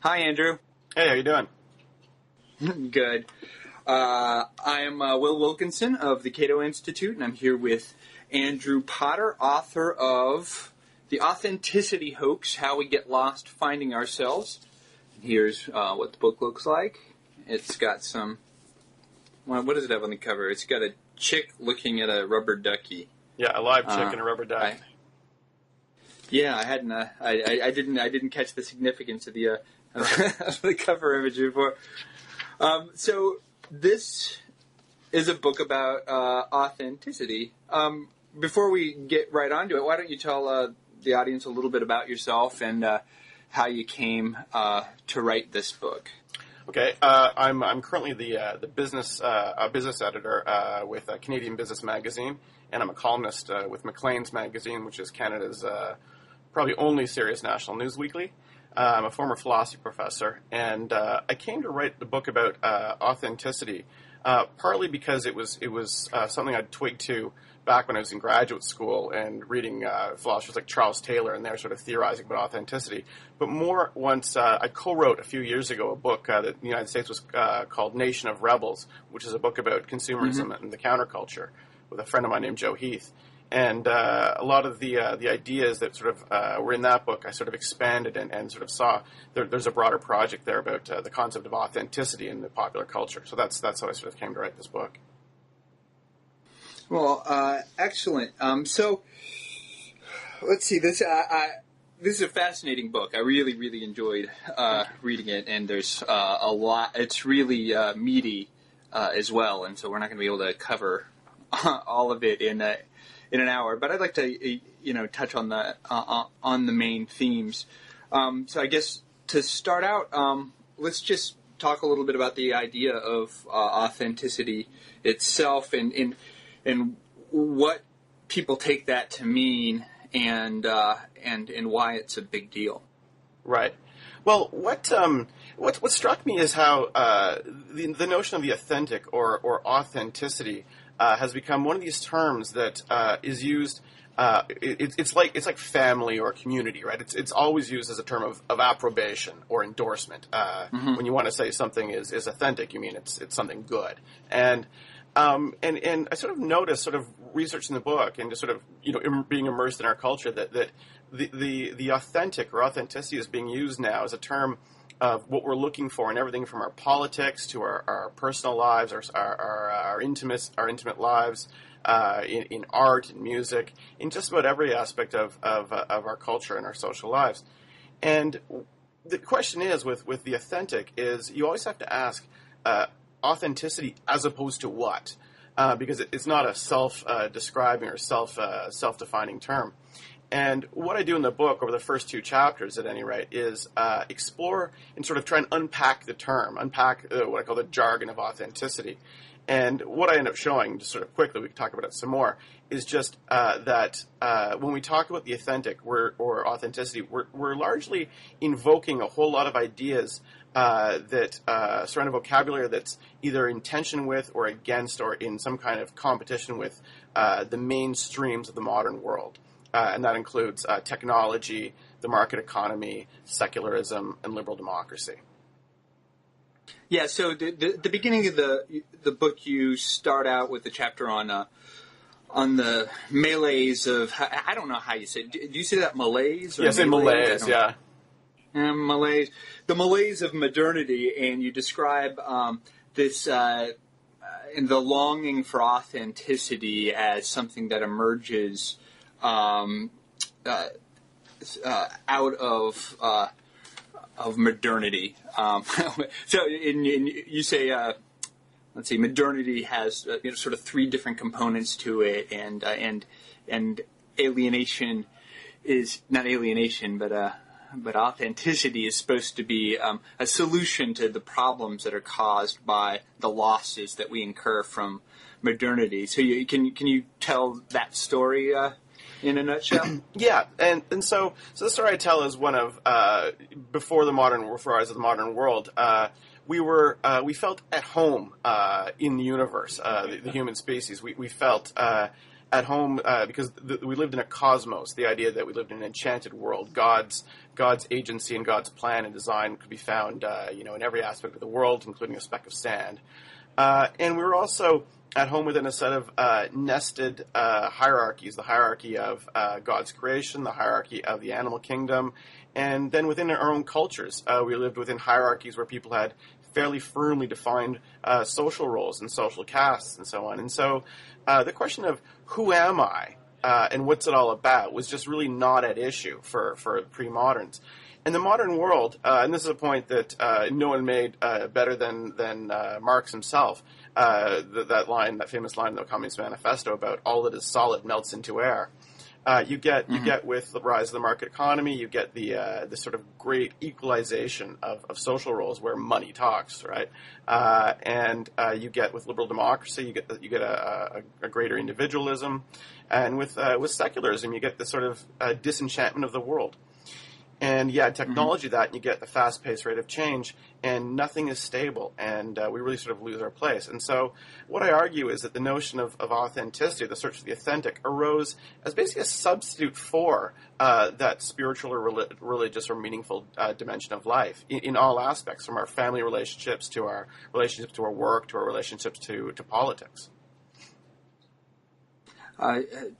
Hi, Andrew. Hey, how you doing? Good. I am Will Wilkinson of the Cato Institute, and I'm here with Andrew Potter, author of The Authenticity Hoax, How We Get Lost Finding Ourselves. And here's what the book looks like. It's got some... Well, what does it have on the cover? It's got a chick looking at a rubber ducky. Yeah, a live chick and a rubber duck. I hadn't. I didn't catch the significance of the of the cover image before. So this is a book about authenticity. Before we get right onto it, why don't you tell the audience a little bit about yourself and how you came to write this book? Okay, I'm currently the business editor with Canadian Business Magazine, and I'm a columnist with Maclean's magazine, which is Canada's probably only serious national news weekly. I'm a former philosophy professor, and I came to write the book about authenticity, partly because it was something I'd twigged to back when I was in graduate school and reading philosophers like Charles Taylor, and they're sort of theorizing about authenticity. But more once I co-wrote a few years ago a book that in the United States was called Nation of Rebels, which is a book about consumerism and the counterculture, with a friend of mine named Joe Heath. And a lot of the ideas that sort of were in that book, I sort of expanded and sort of saw there's a broader project there about the concept of authenticity in the popular culture. So that's how I sort of came to write this book. Well, excellent. So let's see. This is a fascinating book. I really enjoyed reading it, and there's a lot. It's really meaty as well, and so we're not going to be able to cover all of it in an hour. But I'd like to touch on the main themes. So I guess to start out, let's just talk a little bit about the idea of authenticity itself and what people take that to mean and why it's a big deal. Right. Well, what struck me is how the notion of the authentic or authenticity has become one of these terms that is used. It's like family or community, right? It's always used as a term of approbation or endorsement. When you want to say something is authentic, you mean it's something good. And I sort of noticed, sort of researching the book and just sort of being immersed in our culture, that the authentic or authenticity is being used now as a term of what we're looking for in everything from our politics to our personal lives, our intimate lives, in art and music, in just about every aspect of our culture and our social lives. And the question is, with the authentic, is you always have to ask authenticity as opposed to what, because it's not a self-describing or self-defining term. And what I do in the book, over the first two chapters at any rate, is explore and sort of try and unpack the term, what I call the jargon of authenticity. And what I end up showing, just sort of quickly, we can talk about it some more, is just that when we talk about the authentic or authenticity, we're largely invoking a whole lot of ideas that surround a vocabulary that's either in tension with or against or in some kind of competition with the mainstreams of the modern world. And that includes technology, the market economy, secularism, and liberal democracy. Yeah, so the beginning of the book, you start out with a chapter on the malaise of, I don't know how you say it. Do you say that malaise? Yes, malaise, yeah. Malaise. The malaise of modernity, and you describe this in the longing for authenticity as something that emerges out of modernity. So you say, let's see, modernity has sort of three different components to it, and alienation is not alienation, but authenticity is supposed to be a solution to the problems that are caused by the losses that we incur from modernity. So can you tell that story in a nutshell? Yeah, and so the story I tell is one of before the rise of the modern world. We felt at home in the universe, the human species. We felt at home because we lived in a cosmos, the idea that we lived in an enchanted world. God's agency and God's plan and design could be found, in every aspect of the world, including a speck of sand. And we were also at home within a set of nested hierarchies, the hierarchy of God's creation, the hierarchy of the animal kingdom, and then within our own cultures, we lived within hierarchies where people had fairly firmly defined social roles and social castes and so on. And so the question of who am I and what's it all about was just really not at issue for pre-moderns. In the modern world, and this is a point that no one made better than Marx himself, that famous line in the Communist Manifesto about all that is solid melts into air. You get with the rise of the market economy, you get the sort of great equalization of social roles where money talks, right? And you get with liberal democracy, you get a greater individualism, and with secularism, you get the sort of disenchantment of the world. And technology that, and you get the fast-paced rate of change, and nothing is stable, and we really sort of lose our place. And so what I argue is that the notion of authenticity, the search for the authentic, arose as basically a substitute for that spiritual or religious or meaningful dimension of life in all aspects, from our family relationships to our relationships to our work to our relationships to politics.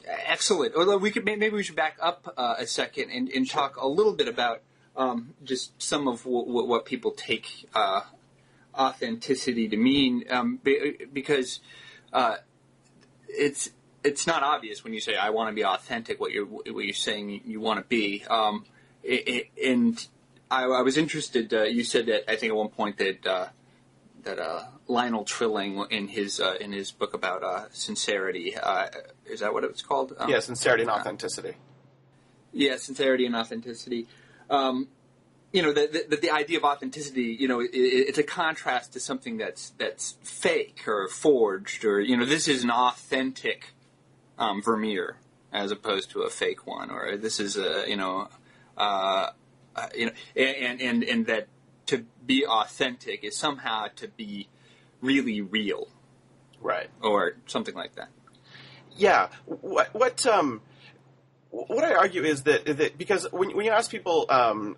Excellent. Although maybe we should back up a second and talk a little bit about just some of what people take authenticity to mean, because it's not obvious when you say I want to be authentic what you're saying you want to be. And I was interested. You said that I think at one point that Lionel Trilling in his book about sincerity, is that what it was called? Sincerity and authenticity. Sincerity and authenticity. The idea of authenticity, it's a contrast to something that's fake or forged, or this is an authentic Vermeer as opposed to a fake one, or this is and that to be authentic is somehow to be really real, right, or something like that. Yeah. What I argue is that because when you ask people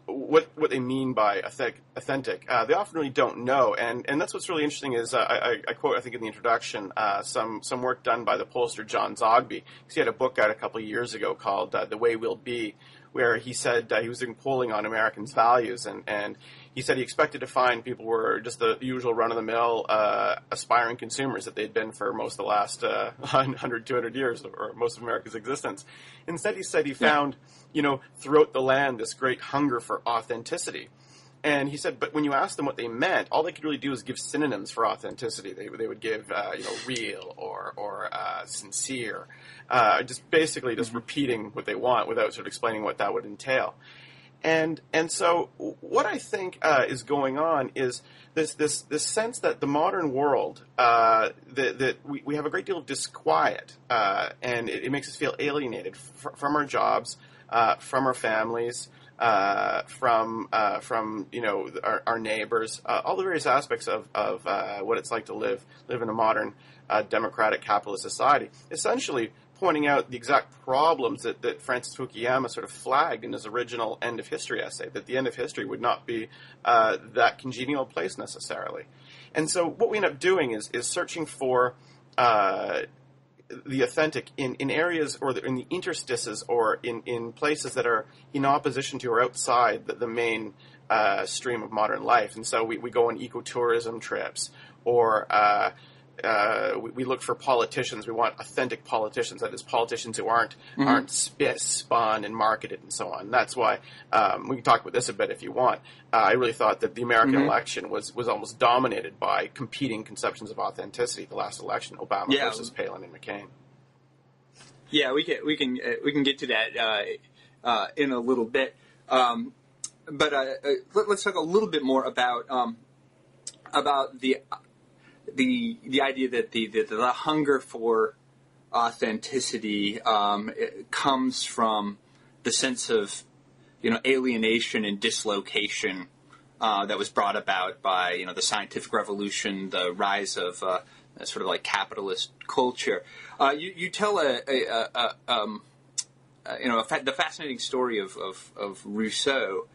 what they mean by authentic, they often really don't know, and that's what's really interesting is I quote, I think in the introduction, some work done by the pollster John Zogby, because he had a book out a couple of years ago called The Way We'll Be, where he said he was doing polling on Americans' values, and he said he expected to find people were just the usual run-of-the-mill aspiring consumers that they'd been for most of the last 100, 200 years, or most of America's existence. Instead, he said he found, throughout the land this great hunger for authenticity. And he said, but when you asked them what they meant, all they could really do is give synonyms for authenticity. They would give, real or sincere, just repeating what they want without sort of explaining what that would entail. And so what I think is going on is this sense that the modern world, that we have a great deal of disquiet, and it makes us feel alienated from our jobs, from our families, from our neighbors, all the various aspects of what it's like to live in a modern democratic capitalist society. Essentially pointing out the exact problems that Francis Fukuyama sort of flagged in his original End of History essay, that the end of history would not be that congenial place necessarily. And so what we end up doing is searching for the authentic in areas or in the interstices or in places that are in opposition to or outside the main stream of modern life. And so we go on ecotourism trips, or we look for politicians. We want authentic politicians, that is, politicians who aren't spun and marketed and so on. That's why we can talk about this a bit if you want. I really thought that the American election was almost dominated by competing conceptions of authenticity. The last election, Obama versus Palin and McCain. Yeah, we can get to that in a little bit. But let's talk a little bit more about the idea that the hunger for authenticity comes from the sense of alienation and dislocation that was brought about by the scientific revolution, the rise of sort of like capitalist culture. You tell the fascinating story of Rousseau,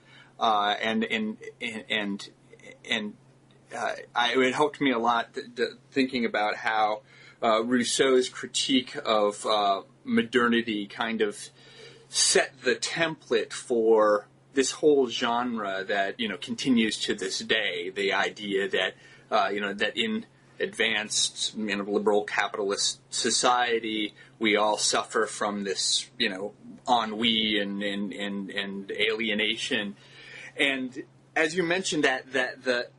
it helped me a lot thinking about how Rousseau's critique of modernity kind of set the template for this whole genre that continues to this day. The idea that that in advanced liberal capitalist society we all suffer from this ennui and alienation, and as you mentioned that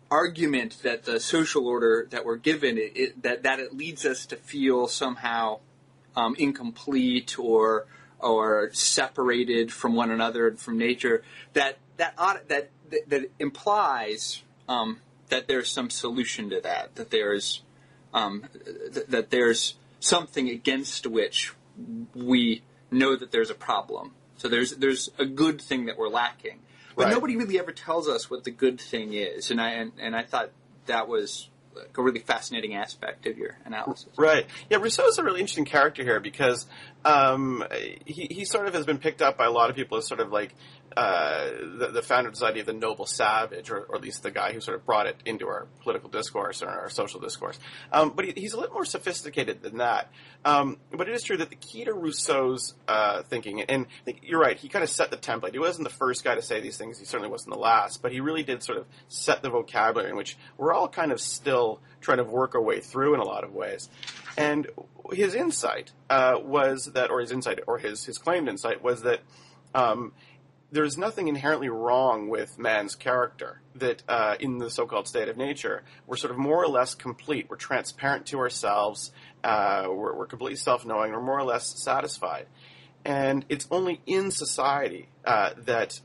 argument that the social order that we're given that it leads us to feel somehow incomplete or separated from one another and from nature, that implies that there's some solution to that there's that there's something against which we know that there's a problem. So there's a good thing that we're lacking. But nobody really ever tells us what the good thing is, and I thought that was a really fascinating aspect of your analysis. Right. Yeah, Rousseau is a really interesting character here because he sort of has been picked up by a lot of people as sort of like the founder of this idea of the noble savage, or at least the guy who sort of brought it into our political discourse or our social discourse. But he's a little more sophisticated than that. But it is true that the key to Rousseau's thinking, and I think you're right, he kind of set the template. He wasn't the first guy to say these things. He certainly wasn't the last. But he really did sort of set the vocabulary in which we're all kind of still trying to work our way through in a lot of ways. And his insight was that, or his insight, or his claimed insight was that there's nothing inherently wrong with man's character, that in the so-called state of nature, we're sort of more or less complete. We're transparent to ourselves. We're completely self-knowing. We're more or less satisfied. And it's only in society that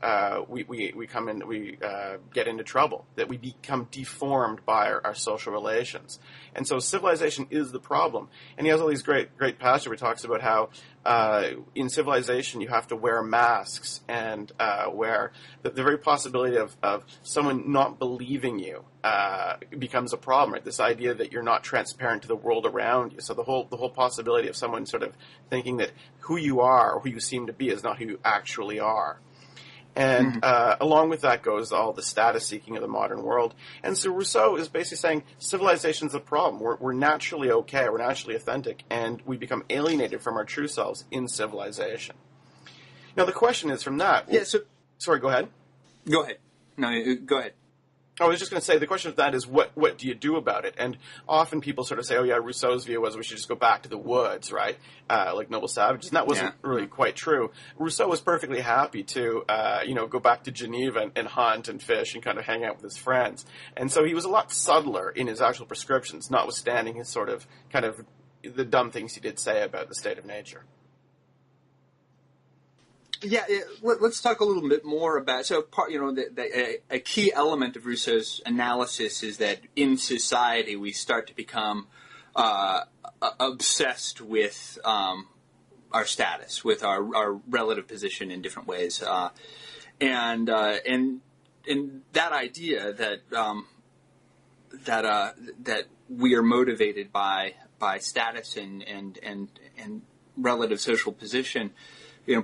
we come in, we get into trouble, that we become deformed by our social relations. And so civilization is the problem. And he has all these great passages where he talks about how in civilization you have to wear masks, and where the very possibility of someone not believing you becomes a problem, right? This idea that you're not transparent to the world around you. So the whole possibility of someone sort of thinking that who you are or who you seem to be is not who you actually are. And along with that goes all the status seeking of the modern world. And so Rousseau is basically saying civilization's the problem. We're naturally okay, we're naturally authentic, and we become alienated from our true selves in civilization. Now the question is from that. Yeah. So sorry, go ahead. Go ahead. No, go ahead. I was just going to say, the question of that is, what do you do about it? And often people sort of say, oh yeah, Rousseau's view was we should just go back to the woods, right? Like noble savages. And that wasn't really quite true. Rousseau was perfectly happy to, go back to Geneva and hunt and fish and kind of hang out with his friends. And so he was a lot subtler in his actual prescriptions, notwithstanding his sort of, kind of, the dumb things he did say about the state of nature. Yeah, let's talk a little bit more about. So, a key element of Rousseau's analysis is that in society we start to become obsessed with our status, with our relative position in different ways, and that idea that we are motivated by status and relative social position,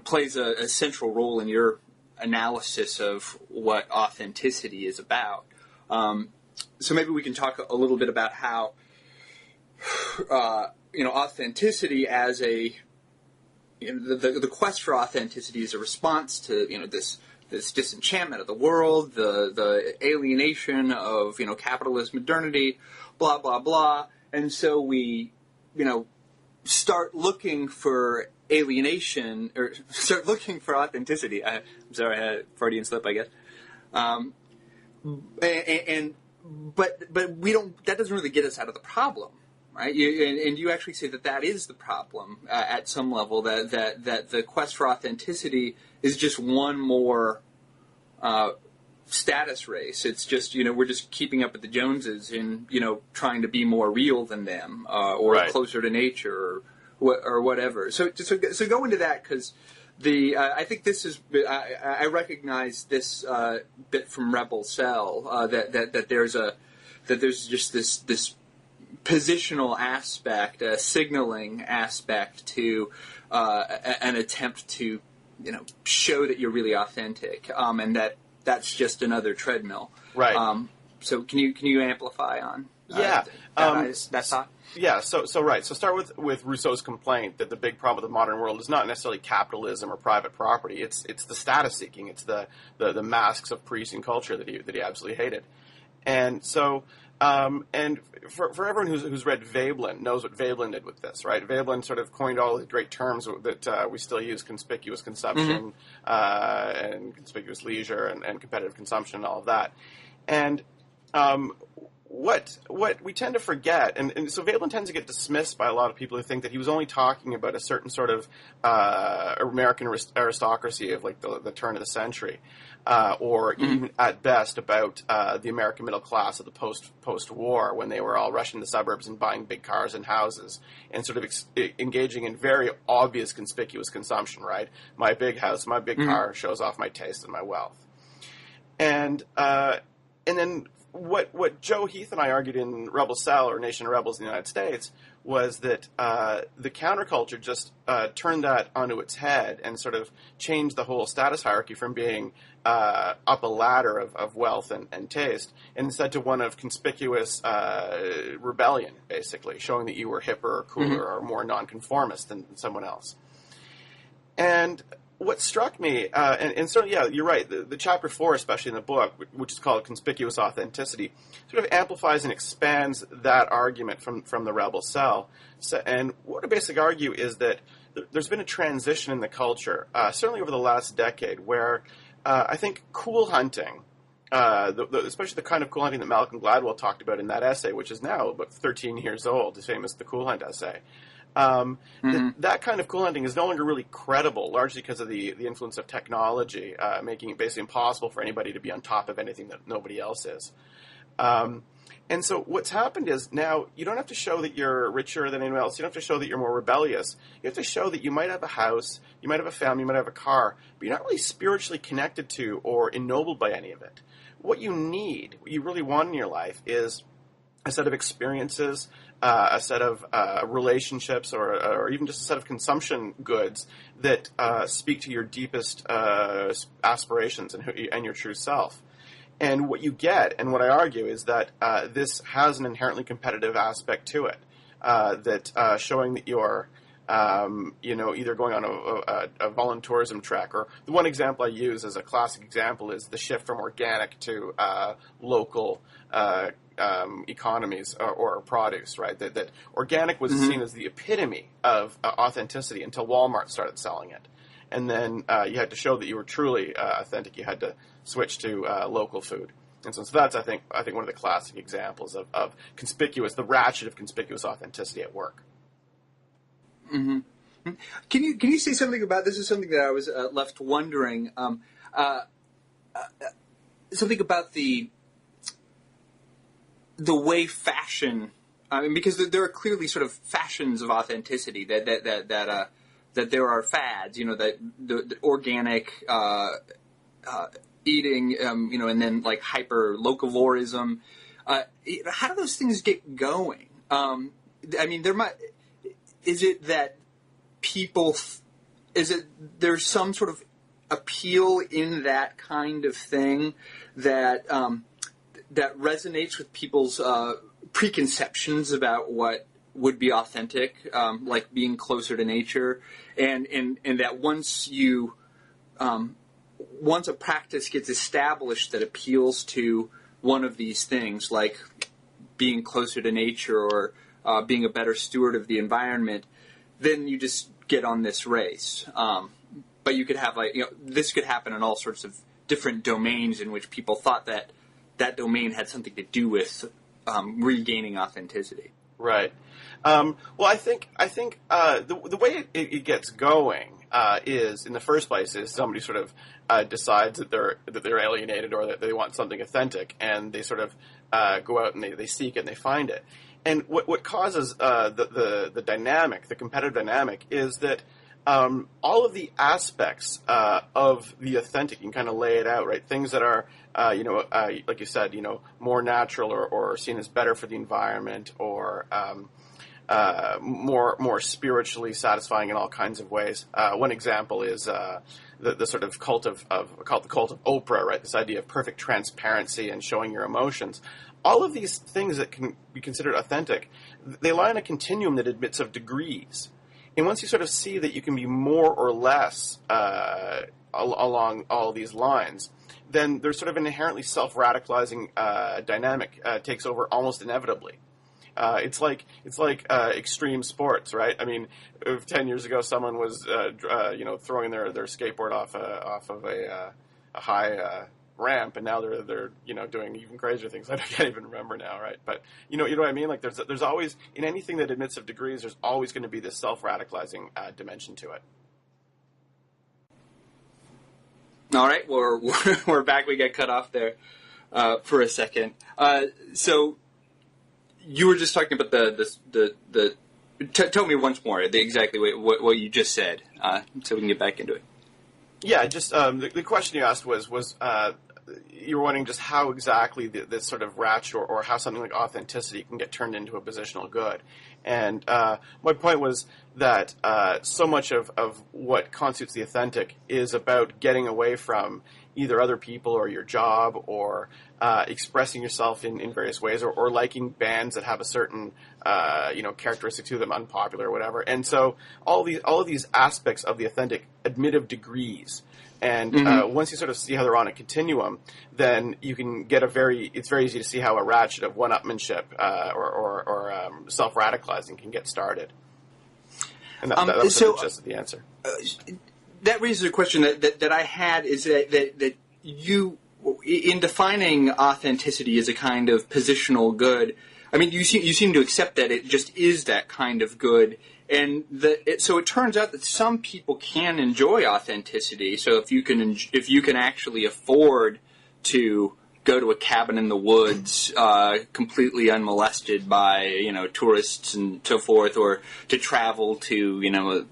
plays a central role in your analysis of what authenticity is about. So maybe we can talk a little bit about how, authenticity as the quest for authenticity is a response to, this disenchantment of the world, the alienation of, capitalist modernity, blah, blah, blah. And so we, start looking for alienation, or start looking for authenticity. I'm sorry, I had a Freudian slip, I guess. But we don't. That doesn't really get us out of the problem, right? And you actually say that is the problem at some level. That the quest for authenticity is just one more status race. It's just we're just keeping up with the Joneses in trying to be more real than them, or closer to nature, or whatever. So go into that, because I think this is I recognize this bit from Rebel Cell, that there's that there's just this positional aspect, a signaling aspect to an attempt to, show that you're really authentic, and that's just another treadmill. Right. So can you amplify on that thought? Yeah, so right. So start with Rousseau's complaint that the big problem with the modern world is not necessarily capitalism or private property. It's the status seeking. It's the masks of priestly culture that he absolutely hated. And so and for everyone who's read Veblen knows what Veblen did with this, right? Veblen sort of coined all the great terms that we still use: conspicuous consumption, and conspicuous leisure, and competitive consumption, and all of that. And what we tend to forget, and so Veblen tends to get dismissed by a lot of people who think that he was only talking about a certain sort of American aristocracy of like the turn of the century, or even at best about the American middle class of the post-war, when they were all rushing the suburbs and buying big cars and houses and sort of engaging in very obvious conspicuous consumption, right? My big house, my big car shows off my taste and my wealth. And then what Joe Heath and I argued in Rebel Cell, or Nation of Rebels in the United States, was that the counterculture just turned that onto its head and sort of changed the whole status hierarchy from being up a ladder of wealth and taste, and instead to one of conspicuous rebellion, basically, showing that you were hipper or cooler or more nonconformist than someone else. And what struck me, and certainly, yeah, you're right, the chapter 4, especially in the book, which is called Conspicuous Authenticity, sort of amplifies and expands that argument from the Rebel Cell. So, and what I basically argue is that there's been a transition in the culture, certainly over the last decade, where I think cool hunting, especially the kind of cool hunting that Malcolm Gladwell talked about in that essay, which is now about 13 years old, his famous The Cool Hunt essay, that kind of cool hunting is no longer really credible, largely because of the influence of technology, making it basically impossible for anybody to be on top of anything that nobody else is. And so what's happened is now you don't have to show that you're richer than anyone else. You don't have to show that you're more rebellious. You have to show that you might have a house, you might have a family, you might have a car, but you're not really spiritually connected to or ennobled by any of it. What you need, what you really want in your life is a set of experiences, a set of relationships, or even just a set of consumption goods that speak to your deepest aspirations and your true self. And what you get, and what I argue, is that this has an inherently competitive aspect to it, that showing that you're either going on a voluntourism track, or the one example I use as a classic example is the shift from organic to local economies or produce, right? That organic was seen as the epitome of authenticity until Walmart started selling it. And then you had to show that you were truly authentic. You had to switch to local food. And so that's, I think one of the classic examples of conspicuous, the ratchet of conspicuous authenticity at work. Mm-hmm. Can you say something about this? Is something that I was left wondering. Something about the way fashion. Because there are clearly sort of fashions of authenticity that there are fads. That the organic eating. And then like hyper locavorism. How do those things get going? There might. Is it that there's some sort of appeal in that kind of thing that that resonates with people's preconceptions about what would be authentic, like being closer to nature, and that once a practice gets established that appeals to one of these things, like being closer to nature or being a better steward of the environment, then you just get on this race. But you could have this could happen in all sorts of different domains in which people thought that domain had something to do with regaining authenticity. Right. Well, I think the way it gets going is, in the first place, is somebody sort of decides that they're alienated or that they want something authentic, and they sort of go out and they seek it and they find it. And what causes the dynamic, the competitive dynamic, is that all of the aspects of the authentic, you can kind of lay it out, right? Things that are, like you said, more natural or seen as better for the environment, or more spiritually satisfying in all kinds of ways. One example is the sort of called the cult of Oprah, right? This idea of perfect transparency and showing your emotions. All of these things that can be considered authentic, they lie on a continuum that admits of degrees. And once you sort of see that you can be more or less along all of these lines, then there's sort of an inherently self-radicalizing dynamic takes over almost inevitably. It's like extreme sports, right? I mean, if 10 years ago someone was throwing their skateboard off of a high ramp, and now they're doing even crazier things. I can't even remember now, right? But you know what I mean? Like there's always, in anything that admits of degrees, there's always going to be this self-radicalizing dimension to it. All right, we're back. We got cut off there for a second. So you were just talking about tell me once more exactly what you just said, so we can get back into it. Yeah, just the question you asked was you were wondering just how exactly this sort of ratchet or how something like authenticity can get turned into a positional good. And my point was that so much of what constitutes the authentic is about getting away from either other people or your job, or expressing yourself in various ways, or liking bands that have a certain characteristic to them, unpopular or whatever. And so all of these aspects of the authentic admit of degrees. And once you sort of see how they're on a continuum, then you can get it's very easy to see how a ratchet of one-upmanship or self-radicalizing can get started. And that was just the answer. That raises a question that I had, is that you, in defining authenticity as a kind of positional good, I mean, you seem to accept that it just is that kind of good. And so it turns out that some people can enjoy authenticity. So if you can actually afford to go to a cabin in the woods, completely unmolested by tourists and so forth, or to travel to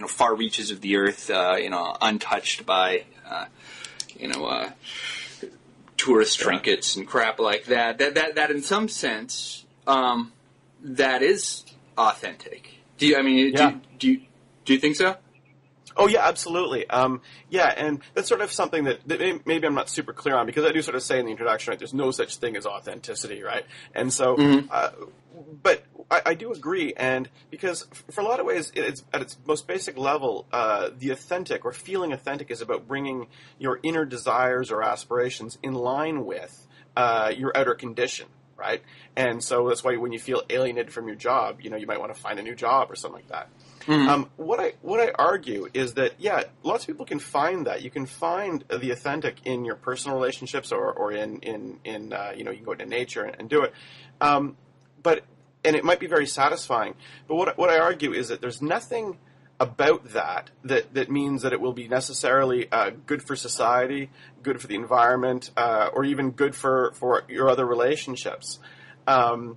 far reaches of the earth, untouched by tourist trinkets and crap like that. That in some sense, that is authentic. Do you think so? Oh yeah, absolutely. And that's sort of something that maybe I'm not super clear on, because I do sort of say in the introduction, right, there's no such thing as authenticity, right? And so, but I do agree, and because for a lot of ways, it's at its most basic level, the authentic or feeling authentic is about bringing your inner desires or aspirations in line with your outer condition. Right? And so that's why when you feel alienated from your job, you might want to find a new job or something like that. What I argue is that, lots of people can find that. You can find the authentic in your personal relationships or in you can go into nature and do it. And it might be very satisfying. But what I argue is that there's nothing about that means that it will be necessarily good for society, good for the environment, or even good for your other relationships. And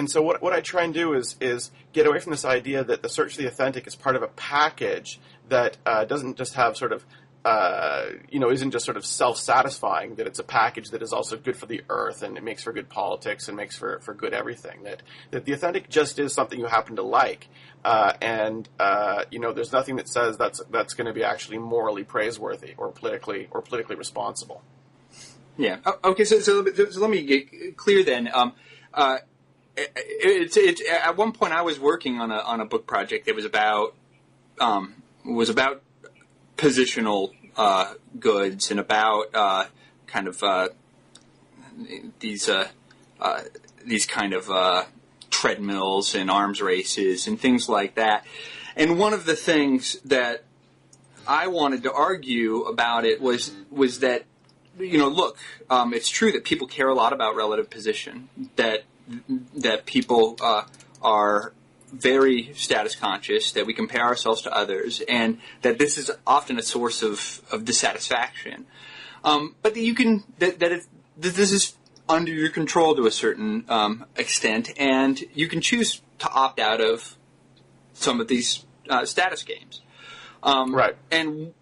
so what I try and do is get away from this idea that the search for the authentic is part of a package that doesn't just have sort of isn't just sort of self-satisfying, that it's a package that is also good for the earth, and it makes for good politics and makes for good everything. That the authentic just is something you happen to like, and there's nothing that says that's going to be actually morally praiseworthy or politically responsible. Yeah. Okay. So let me get clear then. It's at one point I was working on a book project that was about positional goods and about these kind of treadmills and arms races and things like that. And one of the things that I wanted to argue about it was that, look, it's true that people care a lot about relative position, that people are very status conscious, that we compare ourselves to others, and that this is often a source of dissatisfaction. But that this is under your control to a certain extent, and you can choose to opt out of some of these status games. Right. And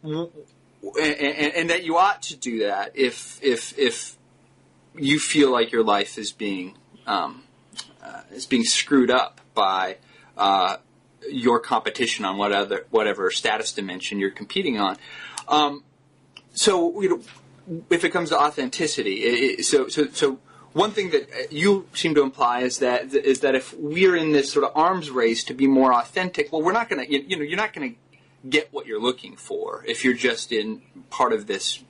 that you ought to do that if you feel like your life is being screwed up by your competition on whatever status dimension you're competing on. So if it comes to authenticity, so one thing that you seem to imply is that if we're in this sort of arms race to be more authentic, well, we're not going to, you're not going to get what you're looking for if you're just in part of this,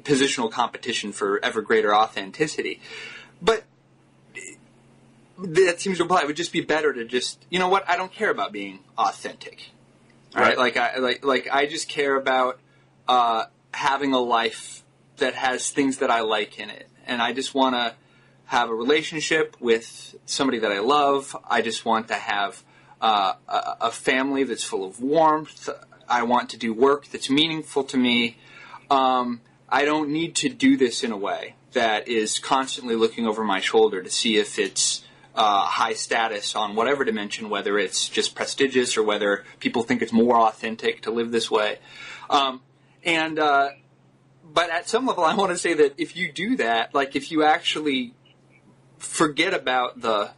positional competition for ever greater authenticity. But that seems to imply it would just be better to just, I don't care about being authentic. Right? I just care about having a life that has things that I like in it. And I just want to have a relationship with somebody that I love. I just want to have a family that's full of warmth. I want to do work that's meaningful to me. I don't need to do this in a way that is constantly looking over my shoulder to see if it's high status on whatever dimension, whether it's just prestigious or whether people think it's more authentic to live this way. But at some level, I want to say that if you do that, like if you actually forget about the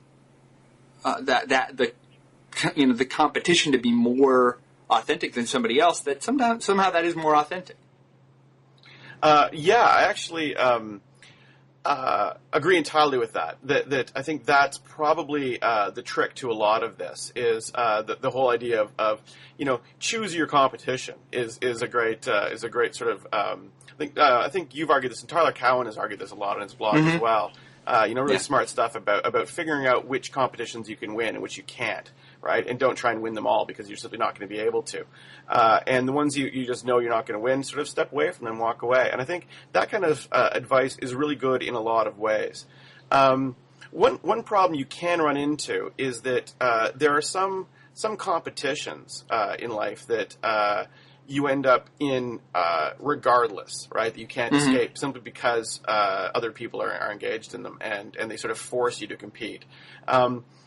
competition to be more authentic than somebody else, that somehow that is more authentic. I actually agree entirely with that. That I think that's probably the trick to a lot of this is the whole idea of choose your competition is a great sort of I think you've argued this, and Tyler Cowen has argued this a lot on his blog as well. Really smart stuff about figuring out which competitions you can win and which you can't, right? And don't try and win them all because you're simply not going to be able to. And the ones you just know you're not going to win, sort of step away from them, walk away. And I think that kind of advice is really good in a lot of ways. One problem you can run into is that there are some competitions in life that you end up in regardless, right? That you can't escape simply because other people are engaged in them, and they sort of force you to compete.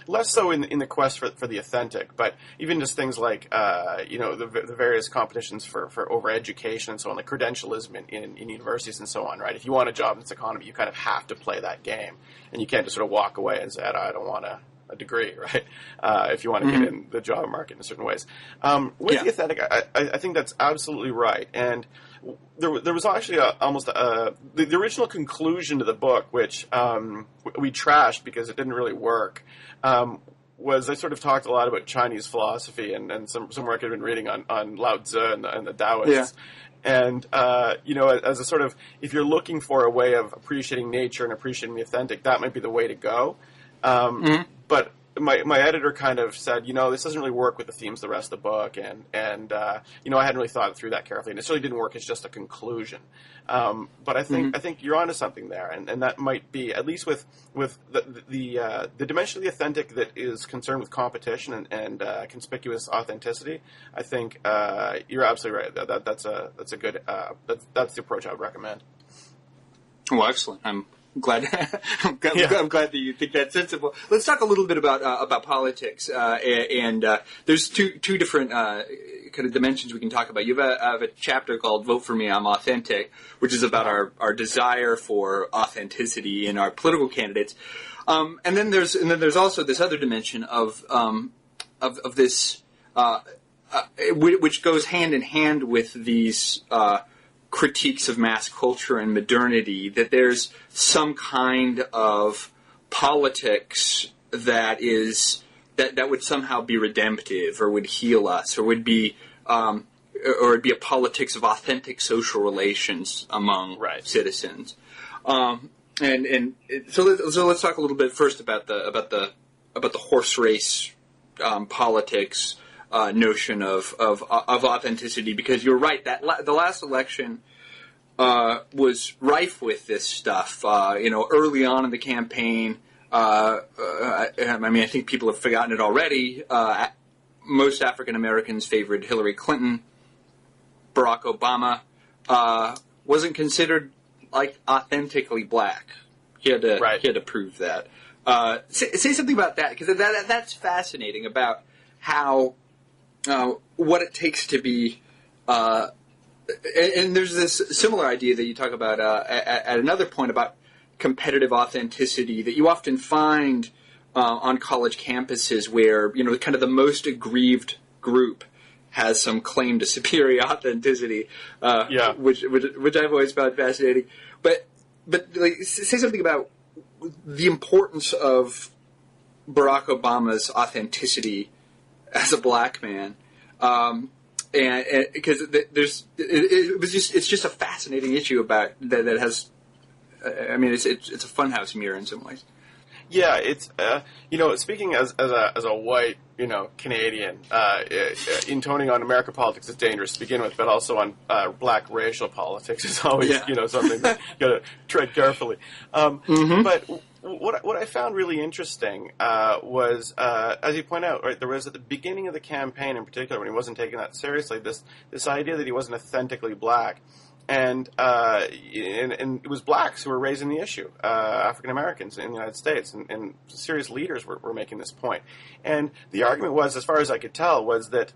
Less so in the quest for the authentic, but even just things like the various competitions for overeducation and so on, like credentialism in universities and so on, right? If you want a job in this economy, you kind of have to play that game, and you can't just sort of walk away and say, I don't want a degree, right? If you want to get in the job market in certain ways. With the authentic, I think that's absolutely right. And there was actually the original conclusion to the book, which we trashed because it didn't really work, was I sort of talked a lot about Chinese philosophy and some work I'd been reading on Lao Tzu and the Taoists. Yeah. And, as a sort of, if you're looking for a way of appreciating nature and appreciating the authentic, that might be the way to go. But my editor kind of said, this doesn't really work with the themes of the rest of the book, and I hadn't really thought through that carefully, and it certainly didn't work as just a conclusion. But I think you're onto something there, and that might be, at least with the dimension of the authentic that is concerned with competition and conspicuous authenticity. I think you're absolutely right. That's a good that's the approach I would recommend. Well, excellent. I'm glad that you think that's sensible. Let's talk a little bit about politics, and there's two different kind of dimensions we can talk about. You have a chapter called "Vote for Me, I'm Authentic," which is about our desire for authenticity in our political candidates, and then there's also this other dimension of this which goes hand in hand with these critiques of mass culture and modernity, that there's some kind of politics that would somehow be redemptive or would heal us or would be or it'd be a politics of authentic social relations among citizens. So let's talk a little bit first about the horse race politics notion of authenticity, because you're right that the last election was rife with this stuff. Early on in the campaign, I think people have forgotten it already. Most African Americans favored Hillary Clinton. Barack Obama wasn't considered like authentically black. He had to prove that. Say something about that, because that's fascinating about how what it takes to be. And there's this similar idea that you talk about at another point about competitive authenticity that you often find on college campuses, where kind of the most aggrieved group has some claim to superior authenticity, which I've always found fascinating. But like, say something about the importance of Barack Obama's authenticity as a black man. And because it's just a fascinating issue about that has, I mean, it's a funhouse mirror in some ways. Yeah, it's speaking as a white Canadian, intoning on American politics is dangerous to begin with, but also on black racial politics is always something that you got to tread carefully. But what I found really interesting was, as you point out, right, there was at the beginning of the campaign in particular, when he wasn't taking that seriously, this idea that he wasn't authentically black. And it was blacks who were raising the issue, African Americans in the United States, and serious leaders were making this point. And the argument was, as far as I could tell, was that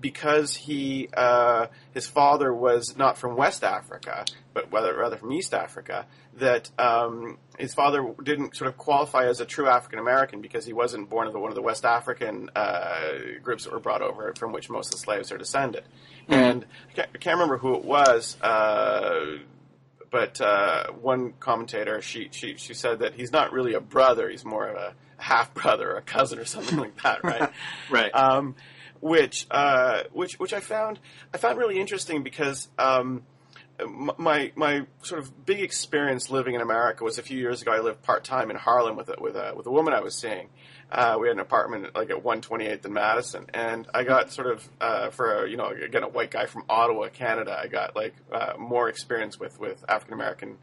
because his father was not from West Africa, but rather from East Africa, that his father didn't sort of qualify as a true African American because he wasn't born of one of the West African groups that were brought over from which most of the slaves are descended. And I can't remember who it was, but one commentator, she said that he's not really a brother; he's more of a half brother or a cousin or something like that, right? Right. Which I found really interesting because my sort of big experience living in America was a few years ago. I lived part-time in Harlem with a woman I was seeing. We had an apartment like at 128th and Madison, and I got sort of for again a white guy from Ottawa, Canada. I got like more experience with African American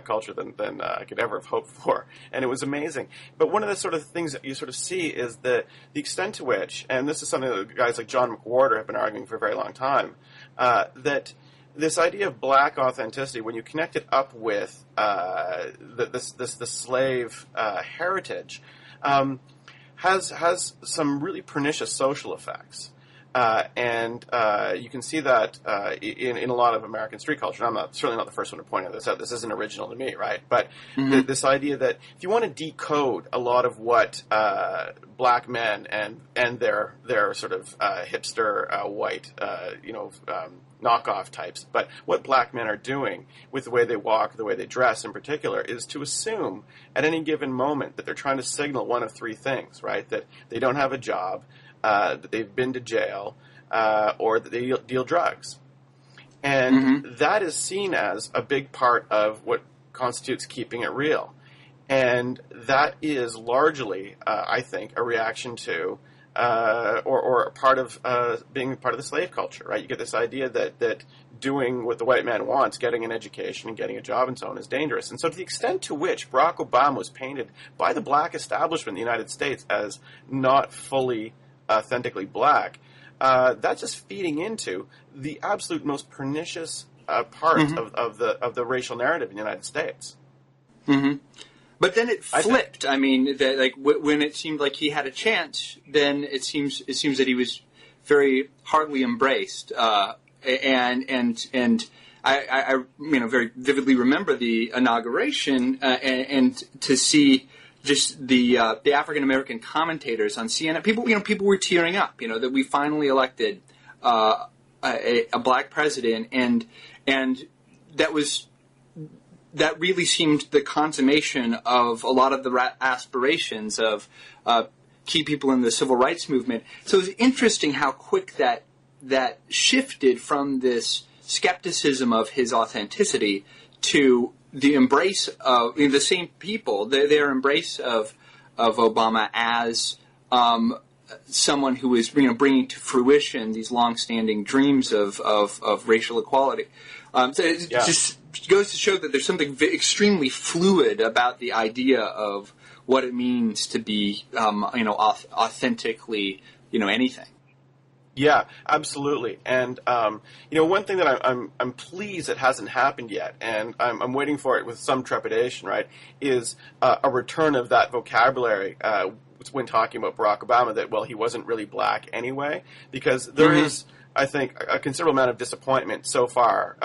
culture than I could ever have hoped for, and it was amazing. But one of the sort of things that you sort of see is the extent to which, and this is something that guys like John McWhorter have been arguing for a very long time, that this idea of black authenticity, when you connect it up with the slave heritage, has some really pernicious social effects. And you can see that in a lot of American street culture. And I'm certainly not the first one to point out this out. This isn't original to me, right? But this idea that if you want to decode a lot of what black men and their sort of hipster white knockoff types, but what black men are doing with the way they walk, the way they dress in particular, is to assume at any given moment that they're trying to signal one of three things, right? That they don't have a job, that they've been to jail, or that they deal drugs. And that is seen as a big part of what constitutes keeping it real. And that is largely, I think, a reaction to or a part of being part of the slave culture, right? You get this idea that doing what the white man wants, getting an education and getting a job and so on, is dangerous. And so to the extent to which Barack Obama was painted by the black establishment in the United States as not fully authentically black, that's just feeding into the absolute most pernicious part of the racial narrative in the United States. But then it flipped. I mean, when it seemed like he had a chance, then it seems that he was very hardly embraced. And I very vividly remember the inauguration and to see just the African American commentators on CNN. People were tearing up. That we finally elected a black president, and that really seemed the consummation of a lot of the aspirations of key people in the civil rights movement. So it was interesting how quick that shifted from this skepticism of his authenticity to the embrace of the same people, their embrace of Obama as someone who is bringing to fruition these long-standing dreams of racial equality. So it just goes to show that there's something extremely fluid about the idea of what it means to be, authentically, anything. Yeah, absolutely. And one thing that I'm pleased it hasn't happened yet, and I'm waiting for it with some trepidation, right, is a return of that vocabulary when talking about Barack Obama that, well, he wasn't really black anyway, because there is, I think, a considerable amount of disappointment so far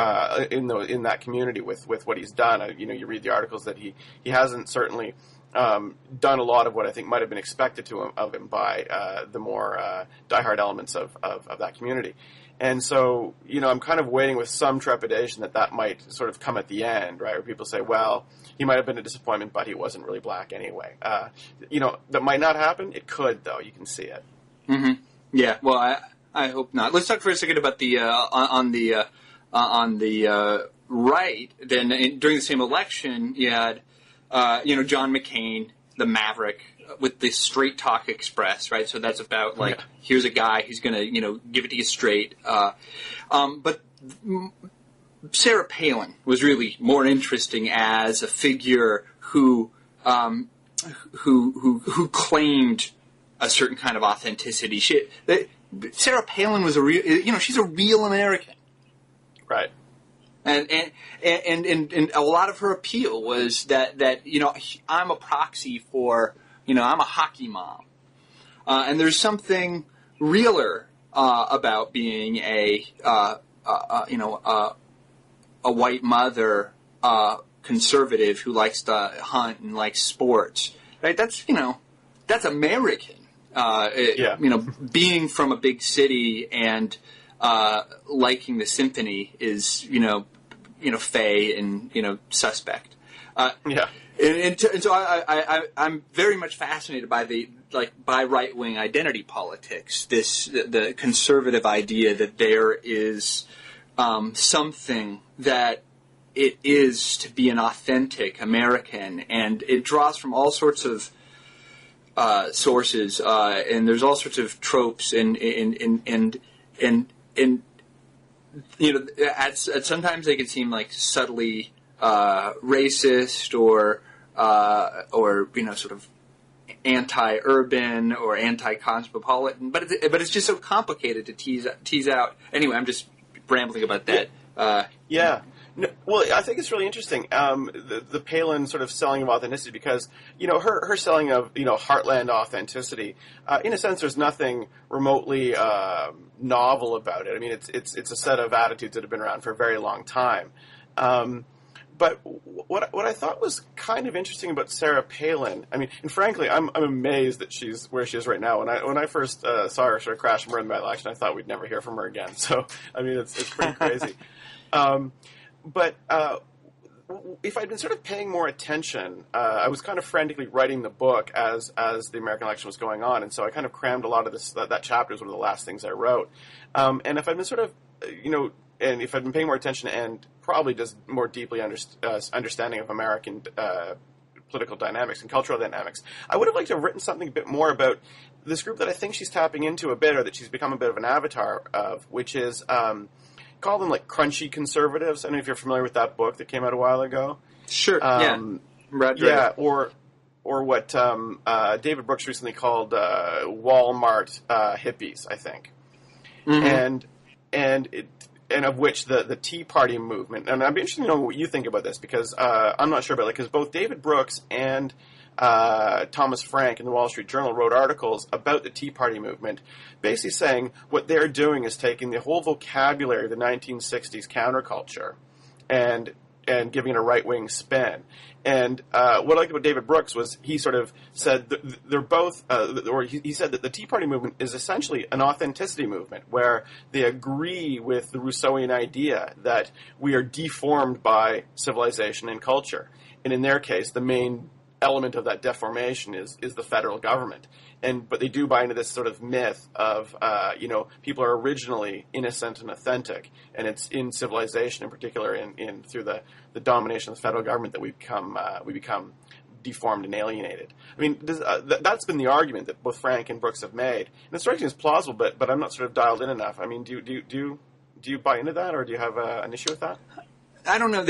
in that community with what he's done. You read the articles that he hasn't certainly done a lot of what I think might have been expected of him by the more diehard elements of that community. And so, I'm kind of waiting with some trepidation that might sort of come at the end, right, where people say, well, he might have been a disappointment, but he wasn't really black anyway. That might not happen. It could, though. You can see it. Mm-hmm. Yeah, well, I hope not. Let's talk for a second about the on the right. Then during the same election, you had John McCain, the Maverick, with the Straight Talk Express, right? So that's about here's a guy who's going to give it to you straight. But Sarah Palin was really more interesting as a figure who claimed a certain kind of authenticity. Sarah Palin was a real, she's a real American, right? And a lot of her appeal was that I'm a proxy for, I'm a hockey mom, and there's something realer about being a white mother, conservative who likes to hunt and likes sports, right? That's American. Being from a big city and liking the symphony is, fey and, suspect. And so I'm very much fascinated by by right-wing identity politics. The conservative idea that there is something that it is to be an authentic American, and it draws from all sorts of sources, and there's all sorts of tropes, and sometimes they can seem like subtly racist or sort of anti-urban or anti-cosmopolitan, but it's just so complicated to tease out. Anyway, I'm just rambling about that. No, well, I think it's really interesting, the Palin sort of selling of authenticity, because, her selling of, heartland authenticity, in a sense, there's nothing remotely novel about it. I mean, it's a set of attitudes that have been around for a very long time. But what I thought was kind of interesting about Sarah Palin, I mean, and frankly, I'm amazed that she's where she is right now. When I first saw her sort of crash and burn by election, I thought we'd never hear from her again. So, I mean, it's pretty crazy. But if I'd been sort of paying more attention, I was kind of frantically writing the book as the American election was going on, and so I kind of crammed a lot of that chapter was one of the last things I wrote. And if I'd been sort of, and if I'd been paying more attention and probably just more deeply understanding of American political dynamics and cultural dynamics, I would have liked to have written something a bit more about this group that I think she's tapping into a bit, or that she's become a bit of an avatar of, which is call them like crunchy conservatives. I don't know if you're familiar with that book that came out a while ago. Sure. Or what David Brooks recently called Walmart hippies, I think. Mm-hmm. And of which the Tea Party movement, and I'd be interested to know what you think about this, because I'm not sure about it, because both David Brooks and Thomas Frank in the Wall Street Journal wrote articles about the Tea Party movement, basically saying what they're doing is taking the whole vocabulary of the 1960s counterculture and giving it a right-wing spin. And what I liked about David Brooks was he sort of said they're both, he said that the Tea Party movement is essentially an authenticity movement, where they agree with the Rousseauian idea that we are deformed by civilization and culture. And in their case, the main element of that deformation is the federal government. But they do buy into this sort of myth of, people are originally innocent and authentic, and it's in civilization in particular, in through the domination of the federal government, that we become deformed and alienated. I mean, that's been the argument that both Frank and Brooks have made, and it strikes me as plausible, but I'm not sort of dialed in enough. I mean, do you buy into that, or do you have an issue with that? I don't know.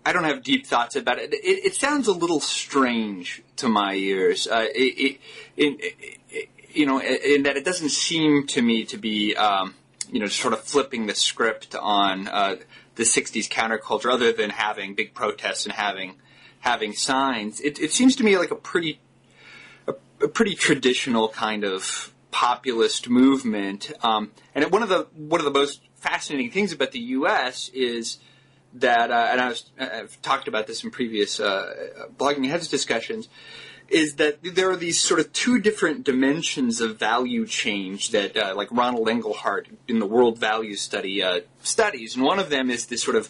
I don't have deep thoughts about it. It sounds a little strange to my ears, in that it doesn't seem to me to be, sort of flipping the script on the 60s counterculture, other than having big protests and having signs. It seems to me like a pretty a pretty traditional kind of populist movement. And one of the most fascinating things about the U.S. is that, and I've talked about this in previous Blogging Heads discussions, is that there are these sort of two different dimensions of value change that, like Ronald Engelhardt in the World Value Study studies, and one of them is this sort of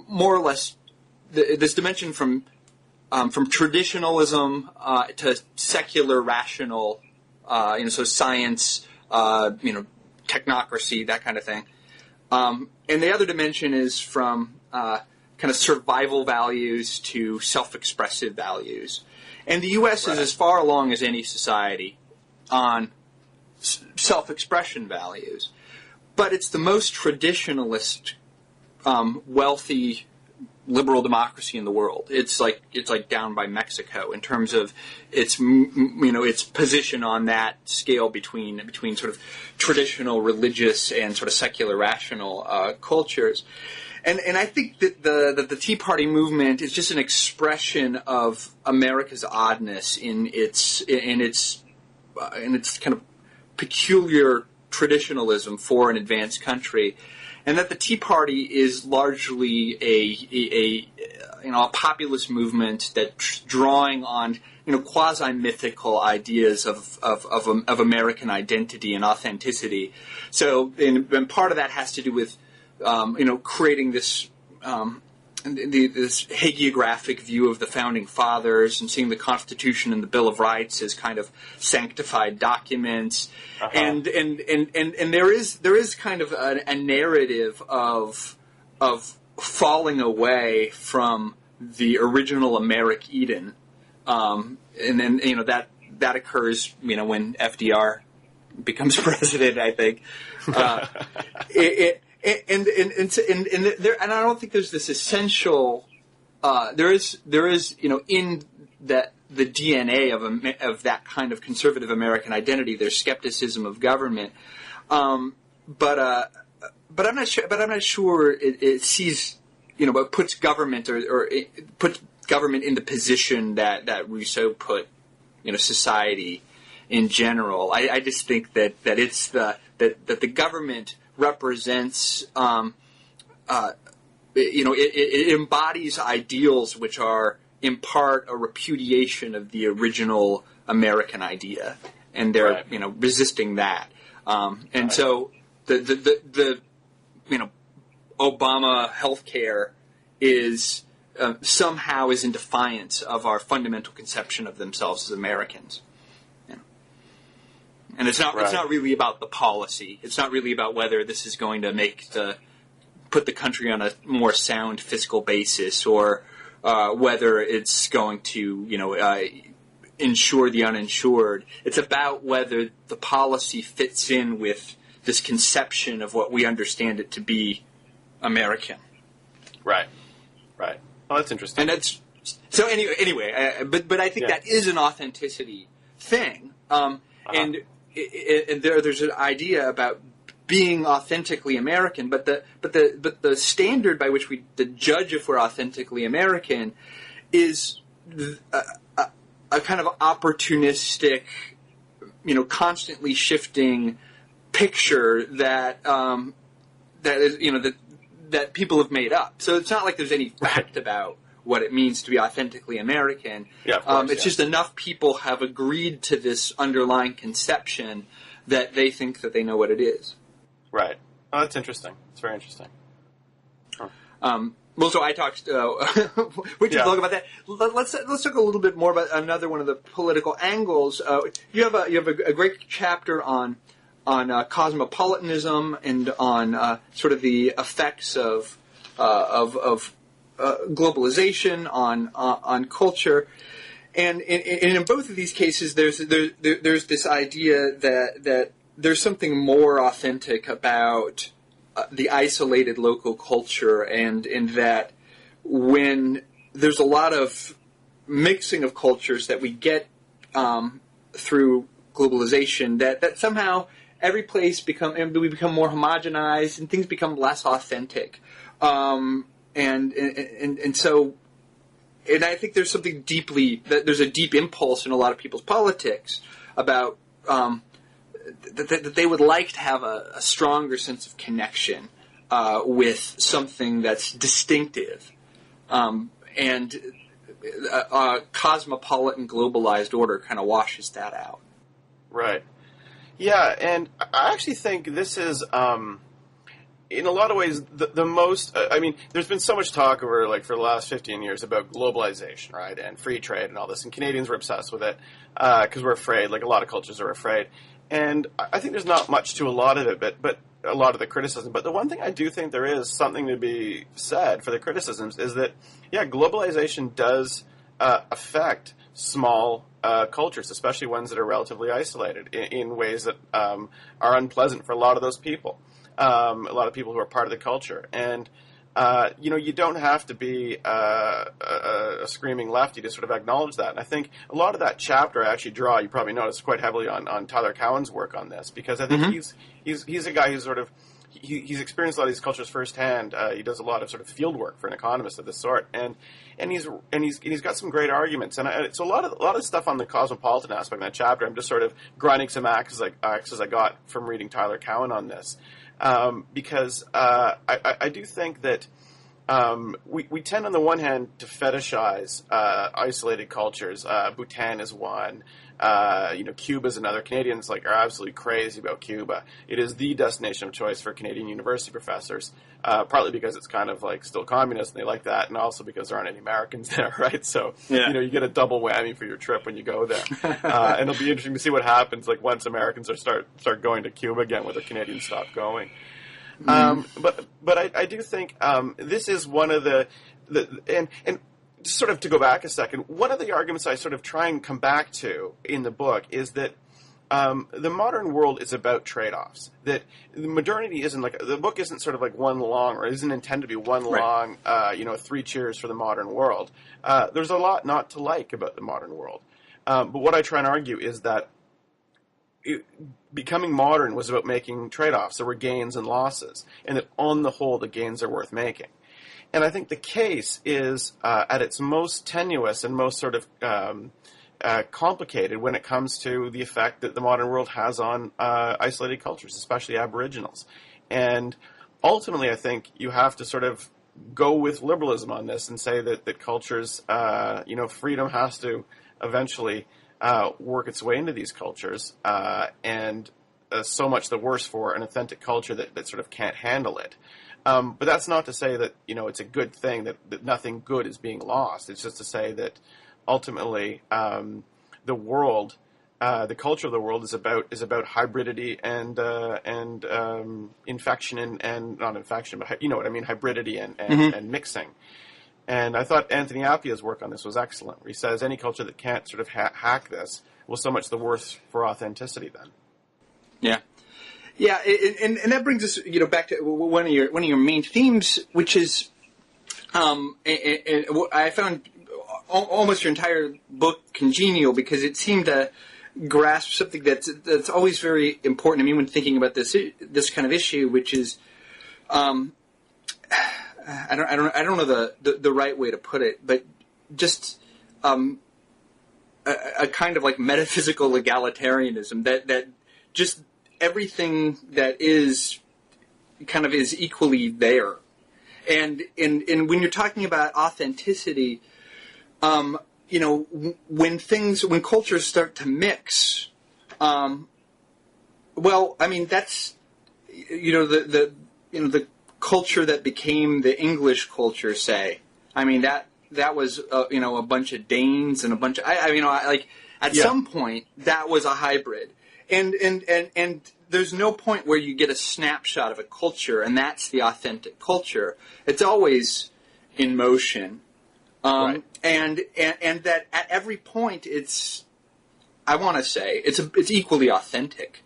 more or less this dimension from traditionalism to secular rational, so science, technocracy, that kind of thing. And the other dimension is from kind of survival values to self-expressive values. And the U.S. is as far along as any society on self-expression values. But it's the most traditionalist, wealthy, liberal democracy in the world. It's like down by Mexico in terms of its position on that scale between sort of traditional religious and sort of secular rational cultures. And I think that the Tea Party movement is just an expression of America's oddness in its kind of peculiar traditionalism for an advanced country, and that the Tea Party is largely a populist movement that's drawing on quasi-mythical ideas of American identity and authenticity. So, and part of that has to do with creating this this hagiographic view of the Founding Fathers and seeing the Constitution and the Bill of Rights as kind of sanctified documents, and there is kind of a narrative of falling away from the original American Eden, and then that occurs when FDR becomes president, I think. And I don't think there's this essential. There is in that the DNA of that kind of conservative American identity. There's skepticism of government, but I'm not sure. But I'm not sure it sees but puts government or it puts government in the position that Rousseau put society in general. I just think that it's that the government represents, it embodies ideals which are in part a repudiation of the original American idea, and they're resisting that. And so the Obama healthcare is somehow is in defiance of our fundamental conception of themselves as Americans. And it's not really about the policy. It's not really about whether this is going to put the country on a more sound fiscal basis, or whether it's going to insure the uninsured. It's about whether the policy fits in with this conception of what we understand it to be American. Right. Oh, that's interesting. And that's so anyway. But I think that is an authenticity thing. And there's an idea about being authentically American, but the standard by which we judge if we're authentically American is a kind of opportunistic, constantly shifting picture that is that people have made up. So it's not like there's any fact about what it means to be authentically American. Yeah, of course, it's just enough people have agreed to this underlying conception that they think that they know what it is. Right. Oh, that's interesting. It's very interesting. Huh. So I talked. We can talk about that. Let's talk a little bit more about another one of the political angles. You have a great chapter on cosmopolitanism and on sort of the effects of globalization on culture, and in both of these cases, there's this idea that there's something more authentic about the isolated local culture, and in that when there's a lot of mixing of cultures that we get through globalization, that somehow every place we become more homogenized and things become less authentic. And so and I think there's something there's a deep impulse in a lot of people's politics about that they would like to have a stronger sense of connection with something that's distinctive, and a cosmopolitan, globalized order kind of washes that out. Right. Yeah, and I actually think this is, in a lot of ways, the most. I mean, there's been so much talk over for the last 15 years about globalization, right, and free trade and all this, and Canadians were obsessed with it because we're afraid. Like a lot of cultures are afraid, and I think there's not much to a lot of it, but a lot of the criticism. But the one thing I do think there is something to be said for the criticisms is that, yeah, globalization does affect small cultures, especially ones that are relatively isolated, in ways that are unpleasant for a lot of those people, a lot of people who are part of the culture. And, you don't have to be a screaming lefty to sort of acknowledge that. And I think a lot of that chapter I actually draw, you probably noticed, quite heavily on Tyler Cowen's work on this, because I think he's a guy who's sort of, he's experienced a lot of these cultures firsthand. He does a lot of sort of field work for an economist of this sort, and he's got some great arguments. And so a lot of stuff on the cosmopolitan aspect of that chapter, I'm just sort of grinding some axes I got from reading Tyler Cowen on this, because I do think that we tend on the one hand to fetishize isolated cultures. Bhutan is one. Cuba is another. Canadians are absolutely crazy about Cuba. It is the destination of choice for Canadian university professors, partly because it's kind of still communist and they like that, and also because there aren't any Americans there, right? So you get a double whammy for your trip when you go there, and it'll be interesting to see what happens once Americans start going to Cuba again, whether Canadians stop going. But I do think this is one of the and sort of to go back a second, one of the arguments I sort of try and come back to in the book is that the modern world is about trade-offs. That modernity isn't the book isn't sort of one long, or isn't intended to be one long, three cheers for the modern world. There's a lot not to like about the modern world. But what I try and argue is that becoming modern was about making trade-offs. There were gains and losses, and that on the whole, the gains are worth making. And I think the case is at its most tenuous and most sort of complicated when it comes to the effect that the modern world has on isolated cultures, especially Aboriginals. And ultimately, I think you have to sort of go with liberalism on this and say that cultures, freedom has to eventually work its way into these cultures, and so much the worse for an authentic culture that sort of can't handle it. But that's not to say that it's a good thing that nothing good is being lost. It's just to say that ultimately the world, the culture of the world is about hybridity and infection and not infection, but you know what I mean, hybridity and mixing. And I thought Anthony Appiah's work on this was excellent, where he says any culture that can't sort of hack this, well, so much the worse for authenticity then. Yeah. Yeah, and that brings us, back to one of your main themes, which is, and I found almost your entire book congenial because it seemed to grasp something that's always very important to me when thinking about this kind of issue, which is, I don't know the right way to put it, but just a kind of metaphysical egalitarianism that just everything that is kind of is equally there. And when you're talking about authenticity, when cultures start to mix, well, I mean, that's, the culture that became the English culture, say. I mean, that was, a bunch of Danes and a bunch of, at some point, that was a hybrid. And there's no point where you get a snapshot of a culture, and that's the authentic culture. It's always in motion. Right. And that at every point it's equally authentic.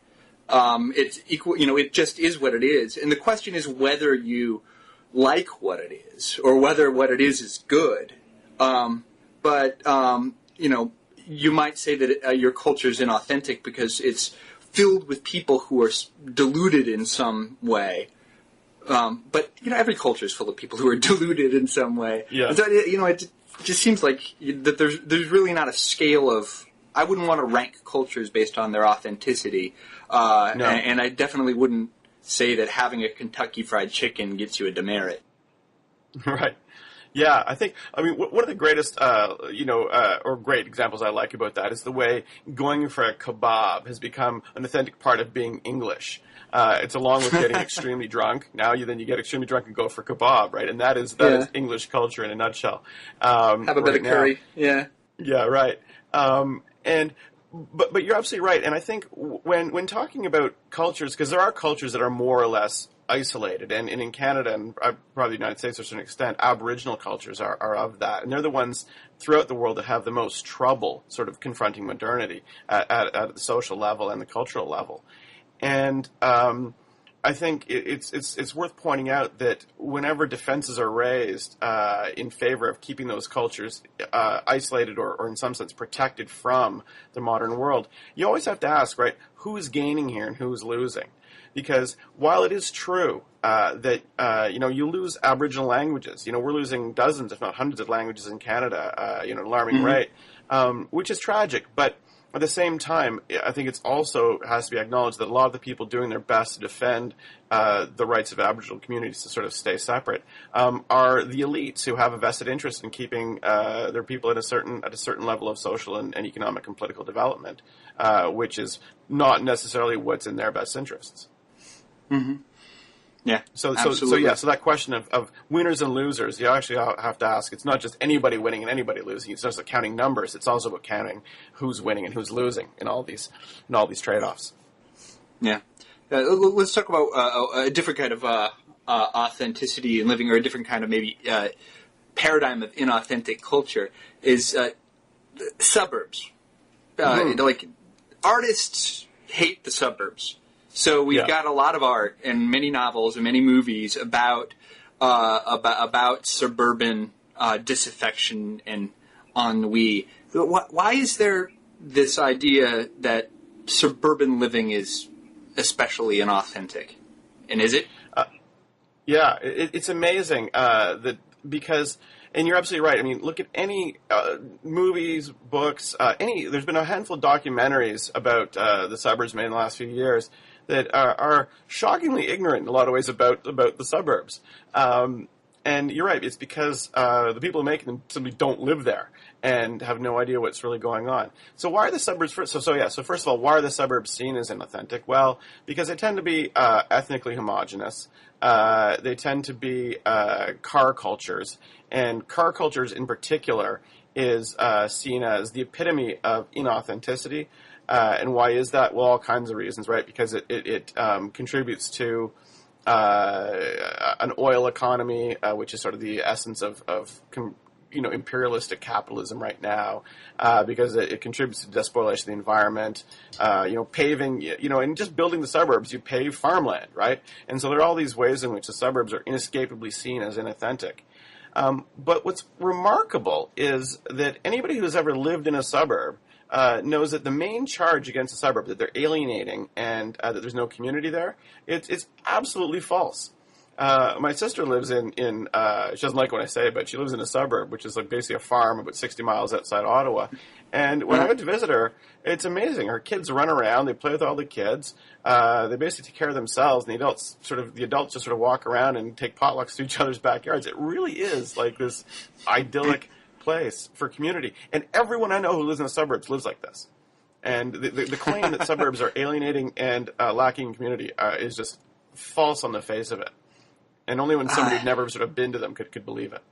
It's equal, it just is what it is. And the question is whether you like what it is or whether what it is good. But you might say that your culture is inauthentic because it's filled with people who are deluded in some way. But every culture is full of people who are deluded in some way. Yeah. And so, it just seems like that there's really not a scale of. I wouldn't want to rank cultures based on their authenticity, No. and I definitely wouldn't say that having a Kentucky Fried Chicken gets you a demerit. Right. Yeah, I mean, one of the greatest, or great examples I like about that is the way going for a kebab has become an authentic part of being English. It's along with getting extremely drunk. Now you get extremely drunk and go for kebab, right? And that is English culture in a nutshell. Have a bit of curry. Yeah. Yeah, right. But you're absolutely right. And I think when talking about cultures, because there are cultures that are more or less isolated, and in Canada and probably the United States to a certain extent, Aboriginal cultures are of that. And they're the ones throughout the world that have the most trouble sort of confronting modernity at the social level and the cultural level. And I think it's worth pointing out that whenever defenses are raised in favor of keeping those cultures isolated or in some sense protected from the modern world, you always have to ask, right, who's gaining here and who's losing? Because while it is true that you lose Aboriginal languages, we're losing dozens, if not hundreds, of languages in Canada, at an alarming rate, which is tragic, but. At the same time, I think it's also has to be acknowledged that a lot of the people doing their best to defend the rights of Aboriginal communities to sort of stay separate are the elites who have a vested interest in keeping their people at a certain level of social and economic and political development, which is not necessarily what's in their best interests. Mm-hmm. Yeah. So that question of winners and losers, you actually have to ask. It's not just anybody winning and anybody losing. It's not just counting numbers. It's also about counting who's winning and who's losing in all these trade-offs. Yeah. Let's talk about a different kind of authenticity in living, or a different kind of maybe paradigm of inauthentic culture is suburbs. Like artists hate the suburbs. So we've got a lot of art and many novels and many movies about suburban disaffection and ennui. Why is there this idea that suburban living is especially inauthentic? And is it? It's amazing because. And you're absolutely right. I mean, look at any movies, books, there's been a handful of documentaries about the suburbs made in the last few years that are shockingly ignorant in a lot of ways about the suburbs. And you're right. It's because the people making them simply don't live there and have no idea what's really going on. So why are the suburbs first? So first of all, why are the suburbs seen as inauthentic? Well, because they tend to be ethnically homogenous. They tend to be car cultures, and car cultures in particular is seen as the epitome of inauthenticity. And why is that? Well, all kinds of reasons, right? Because it contributes to an oil economy, which is sort of the essence of imperialistic capitalism right now, because it contributes to despoilation of the environment. Paving, and just building the suburbs, you pave farmland, right? And so there are all these ways in which the suburbs are inescapably seen as inauthentic. But what's remarkable is that anybody who's ever lived in a suburb knows that the main charge against a suburb, that they're alienating and that there's no community there, it's absolutely false. My sister lives in she doesn't like when I say it, but she lives in a suburb, which is like basically a farm about 60 miles outside Ottawa. And when I went to visit her, it's amazing. Her kids run around, they play with all the kids, they basically take care of themselves, and the adults just sort of walk around and take potlucks to each other's backyards. It really is like this idyllic place for community. And everyone I know who lives in the suburbs lives like this. And the claim that suburbs are alienating and lacking in community is just false on the face of it. And only when somebody who'd never sort of been to them could believe it.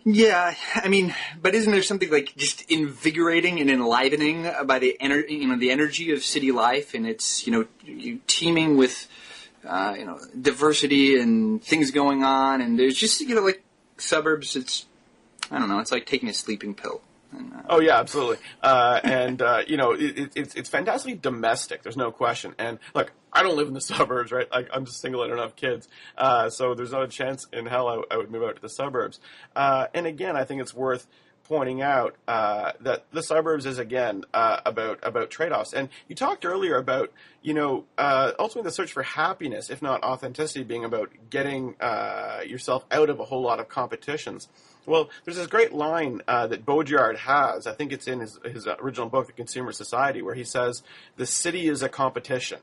Yeah, I mean, but isn't there something like just invigorating and enlivening by the energy of city life, and it's teeming with diversity and things going on, and there's just like suburbs. It's like taking a sleeping pill. And, oh yeah, absolutely. It's fantastically domestic. There's no question. And look, I don't live in the suburbs, right? I'm just single. I don't have kids, so there's not a chance in hell I would move out to the suburbs. And again, I think it's worth pointing out that the suburbs is again about trade-offs. And you talked earlier about ultimately the search for happiness, if not authenticity, being about getting yourself out of a whole lot of competitions. Well, there's this great line that Baudrillard has. I think it's in his original book, The Consumer Society, where he says, "The city is a competition."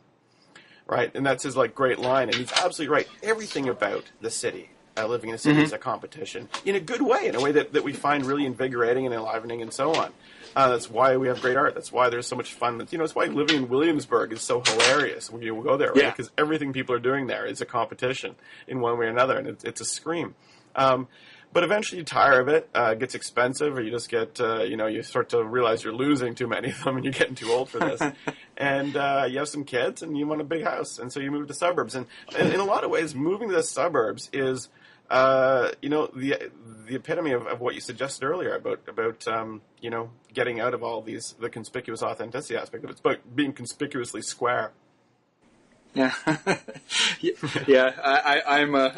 Right? And that's his great line. And he's absolutely right. Everything about the city, living in a city, is a competition in a good way, in a way that we find really invigorating and enlivening and so on. That's why we have great art. That's why there's so much fun. It's why living in Williamsburg is so hilarious when you go there, right? Because everything people are doing there is a competition in one way or another, and it's a scream. But eventually you tire of it, it gets expensive, or you just get, you start to realize you're losing too many of them and you're getting too old for this. And you have some kids and you want a big house, and so you move to suburbs. And in a lot of ways, moving to the suburbs is, the epitome of what you suggested earlier about getting out of all the conspicuous authenticity aspect of it. It's about being conspicuously square. Yeah,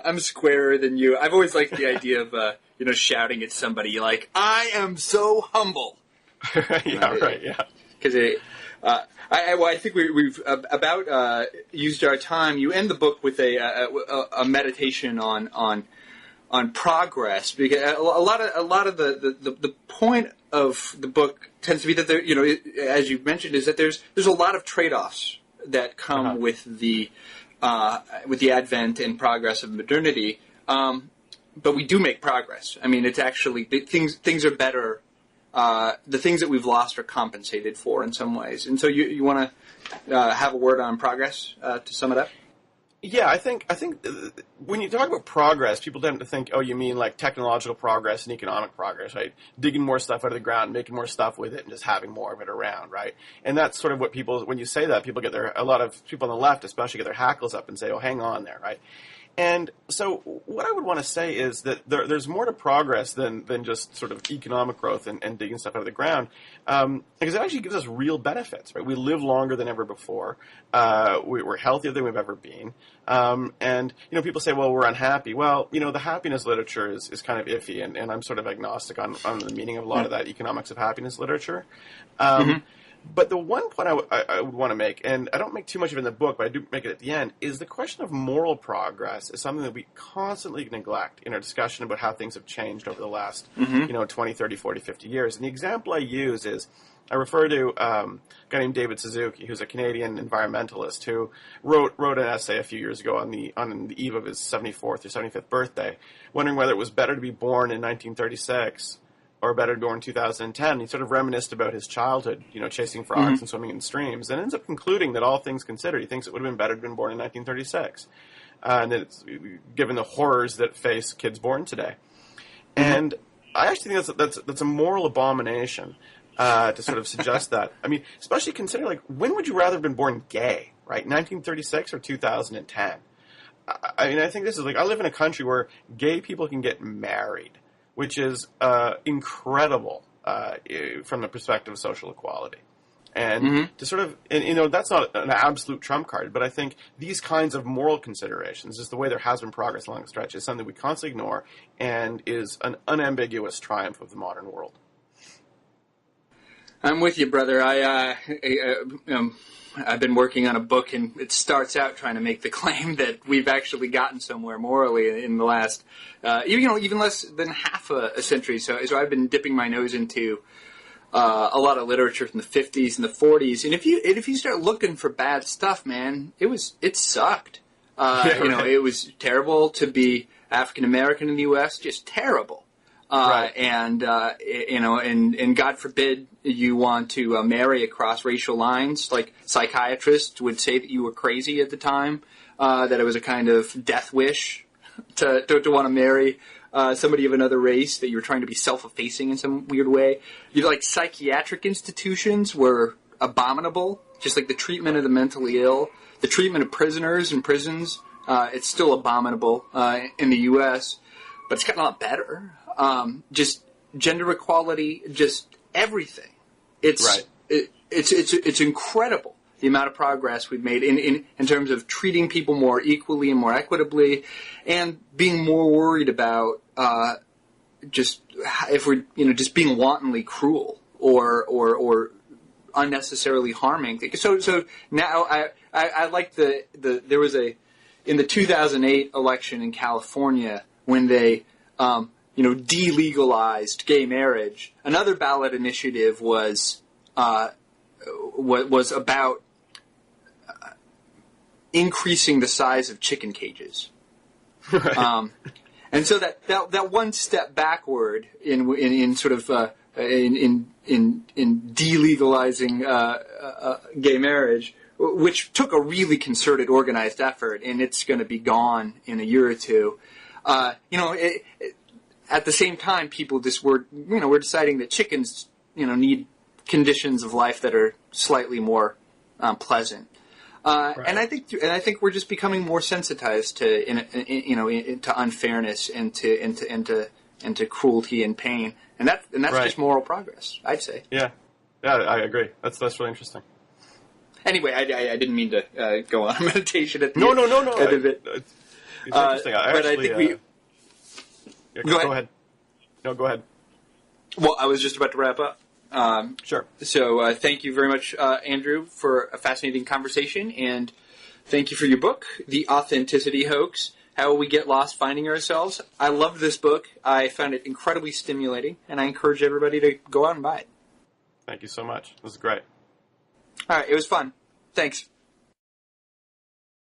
I'm squarer than you. I've always liked the idea of shouting at somebody like, "I am so humble." Yeah. Because I think we've about used our time. You end the book with a meditation on progress, because a lot of the point of the book tends to be that there, as you mentioned, is that there's a lot of trade-offs that come with the advent and progress of modernity, but we do make progress. I mean, it's actually things are better. The things that we've lost are compensated for in some ways. And so you want to have a word on progress to sum it up? Yeah, I think when you talk about progress, people tend to think, oh, you mean like technological progress and economic progress, right? Digging more stuff out of the ground, making more stuff with it, and just having more of it around, right? And that's sort of what when you say that, a lot of people on the left especially get their hackles up and say, oh, hang on there, right? And so what I would want to say is that there's more to progress than just sort of economic growth and digging stuff out of the ground, because it actually gives us real benefits, right? We live longer than ever before. We're healthier than we've ever been. And people say, well, we're unhappy. Well, the happiness literature is kind of iffy, and I'm sort of agnostic on the meaning of a lot of that economics of happiness literature. But the one point I would want to make, and I don't make too much of it in the book, but I do make it at the end, is the question of moral progress is something that we constantly neglect in our discussion about how things have changed over the last 20, 30, 40, 50 years. And the example I use is I refer to a guy named David Suzuki, who's a Canadian environmentalist who wrote an essay a few years ago on the eve of his 74th or 75th birthday, wondering whether it was better to be born in 1936 or better to be born in 2010. He sort of reminisced about his childhood, chasing frogs and swimming in streams, and ends up concluding that all things considered, he thinks it would have been better to have been born in 1936. And it's given the horrors that face kids born today. And I actually think that's a moral abomination to sort of suggest that. I mean, especially considering, when would you rather have been born gay, right? 1936 or 2010? I mean, I think this is I live in a country where gay people can get married, which is incredible from the perspective of social equality. And to sort of, that's not an absolute trump card, but I think these kinds of moral considerations, just the way there has been progress along the stretch, is something we constantly ignore and is an unambiguous triumph of the modern world. I'm with you, brother. I've been working on a book, and it starts out trying to make the claim that we've actually gotten somewhere morally in the last, even less than half a century. So I've been dipping my nose into a lot of literature from the 50s and the 40s, and if you start looking for bad stuff, man, it sucked. It was terrible to be African American in the U.S. Just terrible. Right. And God forbid you want to marry across racial lines. Like psychiatrists would say that you were crazy at the time, that it was a kind of death wish to want to marry somebody of another race, that you were trying to be self-effacing in some weird way. Psychiatric institutions were abominable, just like the treatment of the mentally ill, the treatment of prisoners in prisons. It's still abominable in the U.S., but it's gotten a lot better. Just gender equality, just everything. It's incredible the amount of progress we've made in terms of treating people more equally and more equitably, and being more worried about just if we're just being wantonly cruel or unnecessarily harming. So now I like there was in the 2008 election in California when they delegalized gay marriage. Another ballot initiative was about increasing the size of chicken cages. Right. And so that one step backward in sort of in delegalizing gay marriage, which took a really concerted, organized effort, and it's going to be gone in a year or two. At the same time, people we're deciding that chickens need conditions of life that are slightly more pleasant. Right. And I think we're just becoming more sensitized to unfairness and to cruelty and pain, and that's right. just moral progress, I'd say. Yeah, I agree. That's really interesting. Anyway, I didn't mean to go on a meditation at the no. end of it. It's interesting. But I think we. Go ahead. No, go ahead. Well, I was just about to wrap up. Sure. So thank you very much, Andrew, for a fascinating conversation, and thank you for your book, The Authenticity Hoax, How We Get Lost Finding Ourselves. I loved this book. I found it incredibly stimulating, and I encourage everybody to go out and buy it. Thank you so much. This is great. All right, it was fun. Thanks.